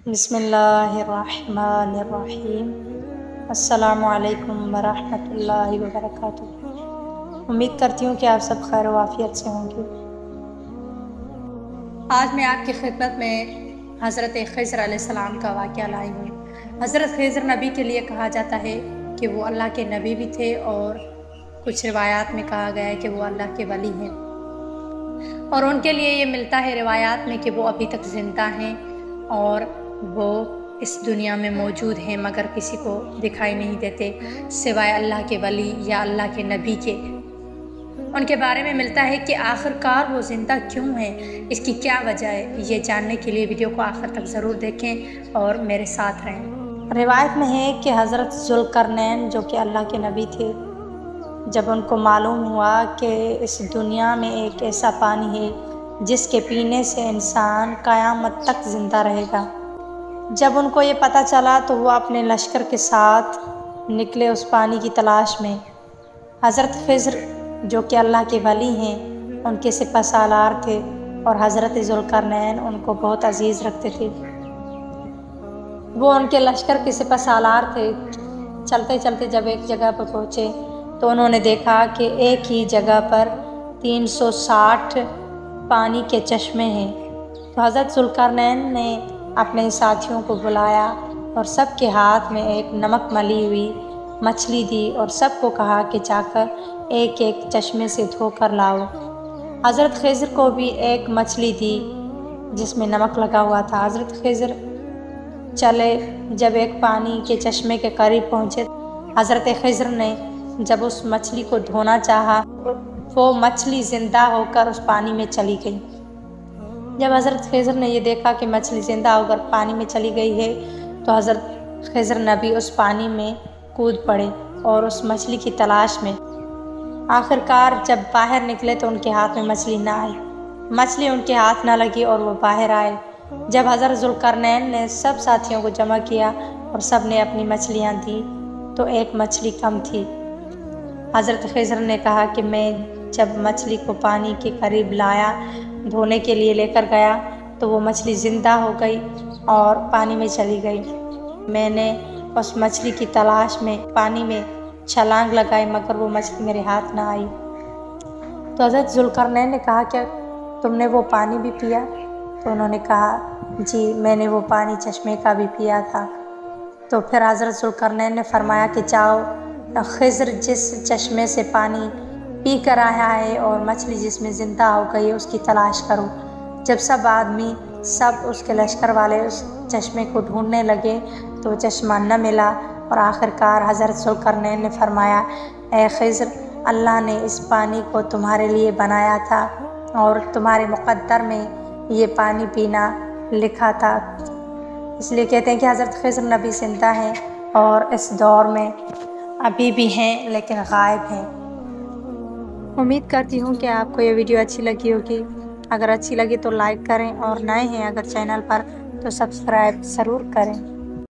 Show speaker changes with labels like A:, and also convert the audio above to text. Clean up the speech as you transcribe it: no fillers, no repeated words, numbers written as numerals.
A: بسم اللہ الرحمن الرحیم۔ السلام علیکم ورحمۃ اللہ وبرکاتہ۔ امید کرتی ہوں کہ آپ سب خیر و عافیت سے ہوں گے۔ آج میں آپ کی خدمت میں حضرت خضر علیہ السلام کا واقعہ لائی ہوں۔ حضرت خضر نبی کے لیے کہا جاتا ہے کہ وہ اللہ کے نبی بھی تھے، اور کچھ روایات میں کہا گیا ہے کہ وہ اللہ کے ولی ہیں، اور ان کے لیے یہ ملتا ہے روایات میں کہ وہ ابھی تک زندہ ہیں اور وہ اس دنیا میں موجود ہیں، مگر کسی کو دکھائی نہیں دیتے سوائے اللہ کے ولی یا اللہ کے نبی کے۔ ان کے بارے میں ملتا ہے کہ آخر کار وہ زندہ کیوں ہیں، اس کی کیا وجہ ہے۔ یہ جاننے کے لیے ویڈیو کو آخر تک ضرور دیکھیں اور میرے ساتھ رہیں۔ روایت میں ہے کہ حضرت ذوالقرنین جو کہ اللہ کے نبی تھے، جب ان کو معلوم ہوا کہ اس دنیا میں ایک ایسا پانی ہے جس کے پینے سے انسان قیامت تک زندہ رہے گا، جب ان کو یہ پتہ چلا تو وہ اپنے لشکر کے ساتھ نکلے اس پانی کی تلاش میں۔ حضرت خضر جو کہ اللہ کے ولی ہیں، ان کے سپہ سالار تھے، اور حضرت ذوالقرنین ان کو بہت عزیز رکھتے تھے۔ وہ ان کے لشکر کے سپہ سالار تھے۔ چلتے چلتے جب ایک جگہ پر پہنچے تو انہوں نے دیکھا کہ ایک ہی جگہ پر 360 پانی کے چشمے ہیں۔ تو حضرت ذوالقرنین نے اپنے ساتھیوں کو بلایا اور سب کے ہاتھ میں ایک نمک ملی ہوئی مچھلی دی، اور سب کو کہا کہ جا کر ایک ایک چشمے سے دھو کر لاؤ۔ حضرت خضر کو بھی ایک مچھلی دی جس میں نمک لگا ہوا تھا۔ حضرت خضر چلے، جب ایک پانی کے چشمے کے قریب پہنچے، حضرت خضر نے جب اس مچھلی کو دھونا چاہا، وہ مچھلی زندہ ہو کر اس پانی میں چلی گئی۔ جب حضرت خضر نے یہ دیکھا کہ مچھلی زندہ ہو کر پانی میں چلی گئی ہے، تو حضرت خضر نبی اس پانی میں کود پڑے اور اس مچھلی کی تلاش میں۔ آخر کار جب باہر نکلے تو ان کے ہاتھ میں مچھلی نہ آئی، مچھلی ان کے ہاتھ نہ لگی اور وہ باہر آئے۔ جب حضرت ذوالقرنین نے سب ساتھیوں کو جمع کیا اور سب نے اپنی مچھلیاں دی تو ایک مچھلی کم تھی۔ حضرت خضر نے کہا کہ میں جب مچھلی کو پانی کے قریب لایا، دھونے کے لیے لے کر گیا، تو وہ مچھلی زندہ ہو گئی اور پانی میں چلی گئی۔ میں نے اس مچھلی کی تلاش میں پانی میں چھلانگ لگائی، مگر وہ مچھلی میرے ہاتھ نہ آئی۔ تو حضرت ذوالقرنین نے کہا کہ تم نے وہ پانی بھی پیا؟ تو انہوں نے کہا جی، میں نے وہ پانی چشمے کا بھی پیا تھا۔ تو پھر حضرت ذوالقرنین نے فرمایا کہ جاؤ، خضر جس چشمے سے پانی پی کر آیا ہے اور مچھلی جس میں زندہ ہو گئی ہے، اس کی تلاش کرو۔ جب سب آدمی، سب اس کے لشکر والے اس چشمے کو ڈھونڈنے لگے تو وہ چشمہ نہ ملا، اور آخر کار حضرت ذوالقرنین نے فرمایا اے خضر، اللہ نے اس پانی کو تمہارے لیے بنایا تھا اور تمہارے مقدر میں یہ پانی پینا لکھا تھا۔ اس لیے کہتے ہیں کہ حضرت خضر نبی زندہ ہیں اور اس دور میں ابھی بھی ہیں، لیکن غائب ہیں۔ امید کرتی ہوں کہ آپ کو یہ ویڈیو اچھی لگی ہوگی۔ اگر اچھی لگی تو لائک کریں، اور نئے ہیں اگر چینل پر تو سبسکرائب ضرور کریں۔